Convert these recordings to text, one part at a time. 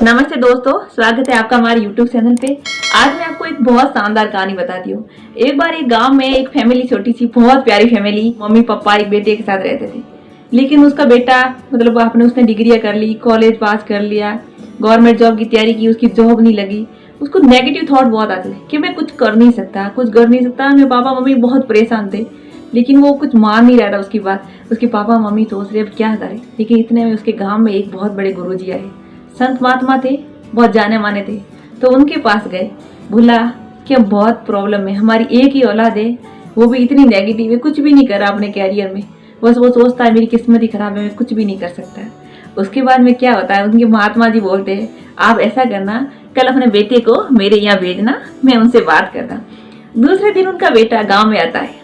नमस्ते दोस्तों, स्वागत है आपका हमारे YouTube चैनल पे। आज मैं आपको एक बहुत शानदार कहानी बताती हूँ। एक बार एक गांव में एक फैमिली, छोटी सी बहुत प्यारी फैमिली, मम्मी पापा एक बेटे के साथ रहते थे। लेकिन उसका बेटा उसने डिग्रियां कर ली, कॉलेज पास कर लिया, गवर्नमेंट जॉब की तैयारी की, उसकी जॉब नहीं लगी। उसको नेगेटिव थॉट बहुत आते थे कि मैं कुछ कर नहीं सकता, कुछ कर नहीं सकता। मेरे पापा मम्मी बहुत परेशान थे, लेकिन वो कुछ मान नहीं रहा था उसकी बात। उसके पापा मम्मी सोच रहे अब क्या करे। लेकिन इतने में उसके गांव में एक बहुत बड़े गुरुजी आए, संत महात्मा थे, बहुत जाने माने थे। तो उनके पास गए, बोला कि अब बहुत प्रॉब्लम है, हमारी एक ही औलाद है, वो भी इतनी नेगेटिव है, कुछ भी नहीं करा अपने कैरियर में, बस वो सोचता है मेरी किस्मत ही खराब है, मैं कुछ भी नहीं कर सकता। उसके बाद में क्या होता है, उनके महात्मा जी बोलते हैं आप ऐसा करना, कल अपने बेटे को मेरे यहाँ भेजना, मैं उनसे बात करता। दूसरे दिन उनका बेटा गाँव में आता है,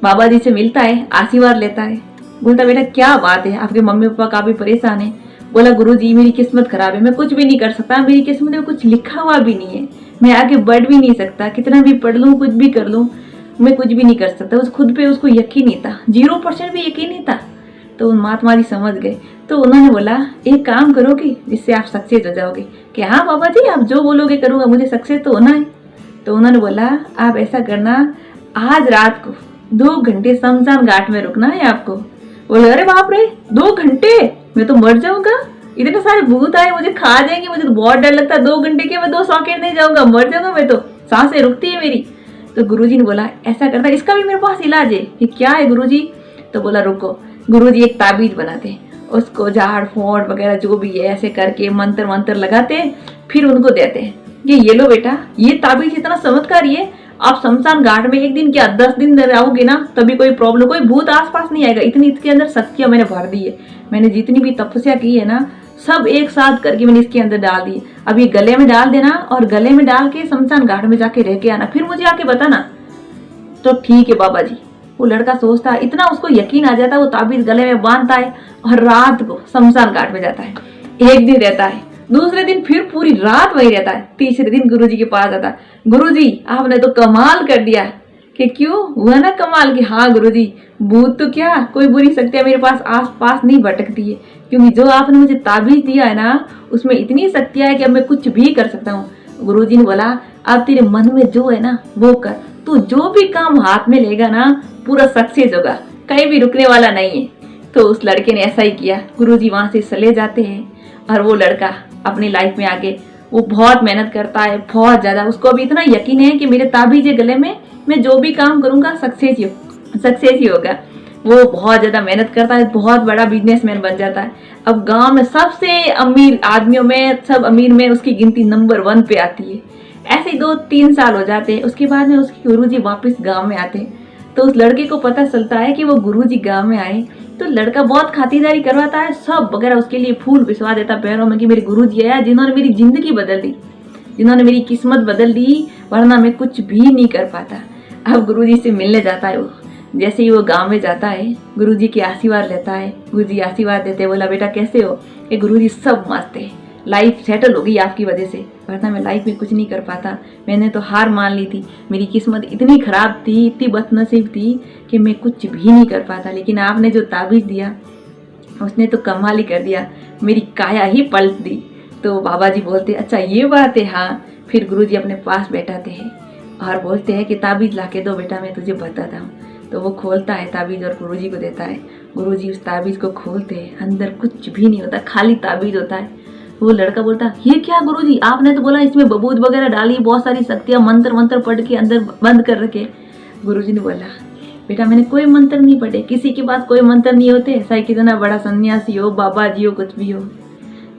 बाबा जी से मिलता है, आशीर्वाद लेता है। बोलता बेटा क्या बात है, आपके मम्मी पापा काफी परेशान है। बोला गुरुजी मेरी किस्मत खराब है, मैं कुछ भी नहीं कर सकता, मेरी किस्मत में कुछ लिखा हुआ भी नहीं है, मैं आगे बढ़ भी नहीं सकता, कितना भी पढ़ लूं, कुछ भी कर लूं, मैं कुछ भी नहीं कर सकता। उस खुद पे उसको यकीन नहीं था, 0% भी यकीन नहीं था। तो महात्मा जी समझ गए। तो उन्होंने बोला एक काम करोगे जिससे आप सक्सेस हो जाओगे। कि हाँ बाबा जी, आप जो बोलोगे करूंगा, मुझे सक्सेस तो होना है। तो उन्होंने बोला आप ऐसा करना, आज रात को 2 घंटे शमशान घाट में रुकना है आपको। बोले अरे बाप रे, 2 घंटे, मैं तो मर जाऊंगा, इतने सारे भूत आए मुझे खा जाएंगे, मुझे तो बहुत डर लगता है। 2 घंटे के मैं 2 सॉकेट नहीं जाऊंगा, मर जाऊंगा मैं तो, सांसें रुकती है मेरी। तो गुरुजी ने बोला ऐसा करता, इसका भी मेरे पास इलाज है। कि क्या है गुरुजी? तो बोला रुको। गुरुजी एक ताबीज बनाते, उसको झाड़ फोड़ वगैरह जो भी है ऐसे करके मंत्र मंत्र लगाते, फिर उनको देते हैं ये लो बेटा, ये ताबीज इतना चमत्कारी है, आप शमशान घाट में एक दिन क्या 10 दिन रहोगे ना, तभी कोई प्रॉब्लम, कोई भूत आसपास नहीं आएगा। इतनी इसके अंदर शक्तियां मैंने भर दी है, मैंने जितनी भी तपस्या की है ना, सब एक साथ करके मैंने इसके अंदर डाल दी। अब ये गले में डाल देना और गले में डाल के शमशान घाट में जाके रह के आना, फिर मुझे आके बताना। तो ठीक है बाबा जी। वो लड़का सोचता है, इतना उसको यकीन आ जाता है, वो ताबीज गले में बांधता है और रात को शमशान घाट में जाता है। एक दिन रहता है, दूसरे दिन फिर पूरी रात वही रहता है, तीसरे दिन गुरुजी के पास आता है। गुरुजी आपने तो कमाल कर दिया। कि क्यों हुआ ना कमाल? कि हाँ गुरुजी, भूत तो क्या, कोई बुरी शक्तियां मेरे पास आस पास नहीं भटकती है, क्योंकि जो आपने मुझे ताबीज दिया है ना, उसमें इतनी शक्तियां है कि अब मैं कुछ भी कर सकता हूँ। गुरुजी ने बोला अब तेरे मन में जो है ना वो कर, तू जो भी काम हाथ में लेगा ना पूरा सक्सेस होगा, कहीं भी रुकने वाला नहीं है। तो उस लड़के ने ऐसा ही किया। गुरुजी वहां से चले जाते हैं और वो लड़का अपनी लाइफ में आगे वो बहुत मेहनत करता है, बहुत ज्यादा। उसको अभी इतना यकीन है कि मेरे ताबीज गले में, मैं जो भी काम करूंगा सक्सेस ही होगा। वो बहुत ज्यादा मेहनत करता है, बहुत बड़ा बिजनेसमैन बन जाता है। अब गांव में सबसे अमीर आदमियों में, सब अमीर में उसकी गिनती नंबर 1 पे आती है। ऐसे ही 2-3 साल हो जाते हैं। उसके बाद में उसके गुरुजी वापस गाँव में आते हैं। तो उस लड़के को पता चलता है कि वो गुरुजी गाँव में आए। तो लड़का बहुत खातिरदारी करवाता है, सब वगैरह उसके लिए फूल भिजवा देता पैरों में कि मेरे गुरुजी आया जिन्होंने मेरी जिंदगी बदल दी, जिन्होंने मेरी किस्मत बदल दी, वरना मैं कुछ भी नहीं कर पाता। अब गुरुजी से मिलने जाता है वो। जैसे ही वो गांव में जाता है, गुरुजी के आशीर्वाद लेता है। गुरुजी आशीर्वाद देते हैं, बोला बेटा कैसे हो? ये गुरुजी सब मस्त है, लाइफ सेटल हो गई आपकी वजह से, वरना मैं लाइफ में कुछ नहीं कर पाता, मैंने तो हार मान ली थी, मेरी किस्मत इतनी खराब थी, इतनी बदनसीब थी कि मैं कुछ भी नहीं कर पाता। लेकिन आपने जो ताबीज दिया उसने तो कमाल ही कर दिया, मेरी काया ही पलट दी। तो बाबा जी बोलते अच्छा ये बात है, हाँ। फिर गुरुजी अपने पास बैठाते हैं और बोलते हैं कि ताबीज ला के दो बेटा, मैं तुझे बताता हूँ। तो वो खोलता है ताबीज और गुरुजी को देता है। गुरुजी उस ताबीज को खोलते हैं, अंदर कुछ भी नहीं होता, खाली ताबीज होता है। वो लड़का बोलता ये क्या गुरुजी, आपने तो बोला इसमें बबूद वगैरह डाली, बहुत सारी शक्तियां, मंत्र मंत्र पढ़ के अंदर बंद कर रखे। गुरुजी ने बोला बेटा मैंने कोई मंत्र नहीं पढ़े, किसी के पास कोई मंत्र नहीं होते, चाहे कितना बड़ा सन्यासी हो, बाबा जी हो, कुछ भी हो।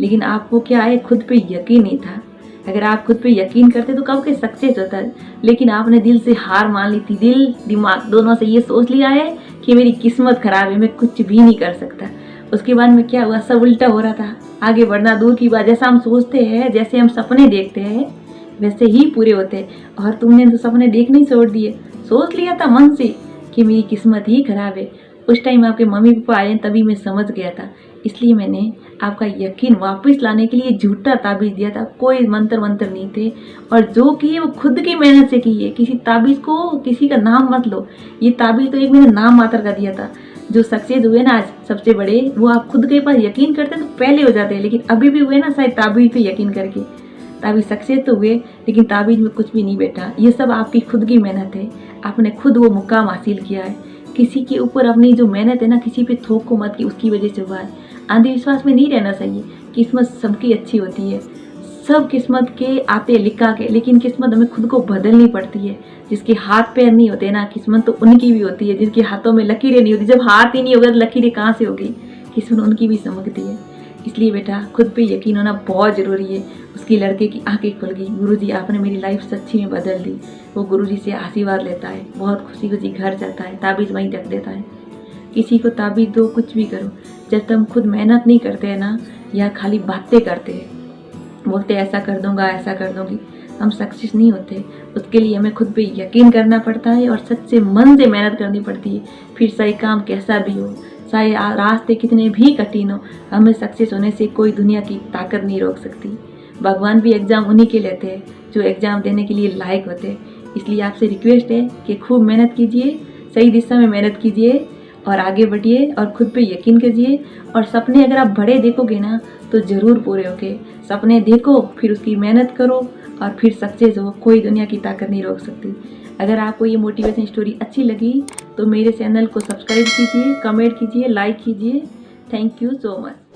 लेकिन आपको क्या है, खुद पे यकीन नहीं था। अगर आप खुद पे यकीन करते तो कब के सक्सेस होता है। लेकिन आपने दिल से हार मान ली थी, दिल दिमाग दोनों से ये सोच लिया है कि मेरी किस्मत खराब है, मैं कुछ भी नहीं कर सकता। उसके बाद में क्या हुआ, सब उल्टा हो रहा था, आगे बढ़ना दूर की बात। जैसा हम सोचते हैं, जैसे हम सपने देखते हैं, वैसे ही पूरे होते हैं। और तुमने तो सपने देखने ही छोड़ दिए, सोच लिया था मन से कि मेरी किस्मत ही खराब है। उस टाइम आपके मम्मी पापा आए, तभी मैं समझ गया था, इसलिए मैंने आपका यकीन वापस लाने के लिए झूठा ताबीज दिया था। कोई मंत्र नहीं थे, और जो किए वो खुद की मेहनत से की है। किसी ताबीज को किसी का नाम मत लो, ये ताबीज तो एक मैंने नाम मात्र का दिया था। जो सक्सेस हुए ना आज सबसे बड़े, वो आप खुद के पास यकीन करते हैं तो पहले हो जाते हैं, लेकिन अभी भी हुए ना शायद ताबीज पे यकीन करके। ताबीज सक्सेस तो हुए लेकिन ताबीज में कुछ भी नहीं बैठा। ये सब आपकी खुद की मेहनत है, आपने खुद वो मुकाम हासिल किया है। किसी के ऊपर अपनी जो मेहनत है ना, किसी पे थोपो मत कि उसकी वजह से हुआ है। अंधविश्वास में नहीं रहना चाहिए। किस्मत सबकी अच्छी होती है, सब किस्मत के आते लिखा के, लेकिन किस्मत हमें खुद को बदलनी पड़ती है। जिसके हाथ पैर नहीं होते ना, किस्मत तो उनकी भी होती है। जिनके हाथों में लकीरें नहीं होती, जब हाथ ही नहीं होगा तो लकीरें कहाँ से होगी? किस्मत उनकी भी चमकती है। इसलिए बेटा खुद पे यकीन होना बहुत ज़रूरी है। उसकी लड़के की आंखें खुल गई, गुरुजी आपने मेरी लाइफ सच्ची में बदल दी। वो गुरुजी से आशीर्वाद लेता है, बहुत खुशी खुशी घर जाता है, ताबीज़ वहीं रख देता है। किसी को ताबीज़ दो, कुछ भी करो, जब तक हम खुद मेहनत नहीं करते हैं ना, या खाली बातें करते हैं, बोलते ऐसा कर दूंगा ऐसा कर दूंगी, हम सक्सेस नहीं होते। उसके लिए हमें खुद पे यकीन करना पड़ता है और सच्चे मन से मेहनत करनी पड़ती है। फिर सही काम कैसा भी हो, चाहे रास्ते कितने भी कठिन हो, हमें सक्सेस होने से कोई दुनिया की ताकत नहीं रोक सकती। भगवान भी एग्ज़ाम उन्हीं के लेते हैं जो एग्ज़ाम देने के लिए लायक होते हैं। इसलिए आपसे रिक्वेस्ट है कि खूब मेहनत कीजिए, सही दिशा में मेहनत कीजिए और आगे बढ़िए और खुद पे यकीन कीजिए। और सपने अगर आप बड़े देखोगे ना तो ज़रूर पूरे होंगे। सपने देखो, फिर उसकी मेहनत करो और फिर सक्सेस हो, कोई दुनिया की ताकत नहीं रोक सकती। अगर आपको ये मोटिवेशन स्टोरी अच्छी लगी तो मेरे चैनल को सब्सक्राइब कीजिए, कमेंट कीजिए, लाइक कीजिए। Thank you so much.